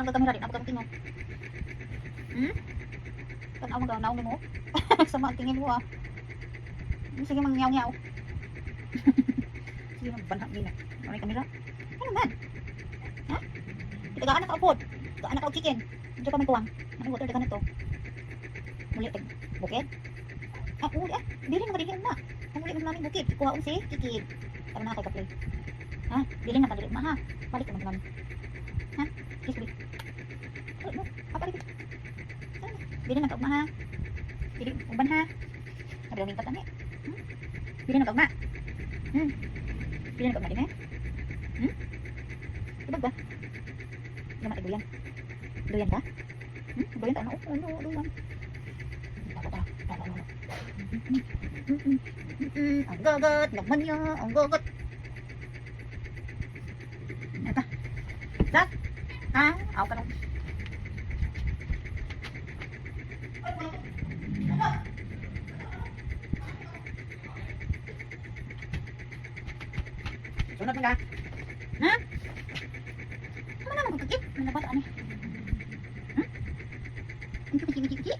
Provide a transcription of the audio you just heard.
ang kamera din, ako kang tingog. Tanaw mo naon mo. Sama ang tingin mo ah. Sige mang nyaw-nyaw. Sige mang banhag din. Ano kamera? Ano man? Ha? Kita gaan ka upod. Gaan ka chicken. Dito ka man tuwang. Ano water dagan ito? Muli tag bukid. Ah, uli ah. Dili mo kadili na. Ang muli namin bukid. Kuhaon si kikid. Tara na kay ka play. Ha? Dili na kadili ma ha. Balik ka man namin. Ha? Kiss me. Apa dito? Dili na kaugma ha. Dili uban ha. Ada minta tani. Dili na kaugma. Dili na kaugma din eh. Ibag ba? Naman ay duyan. Duyan ka? Duyan ta ano? Ano duyan? Ang gagat, naman niya, ang gagat. Ito. Ito. Ha? Ako ka lang. Sunod ka? Ha? Ano naman kagkakit? Ano na ba ito? Ano? Ang kikiki-kiki?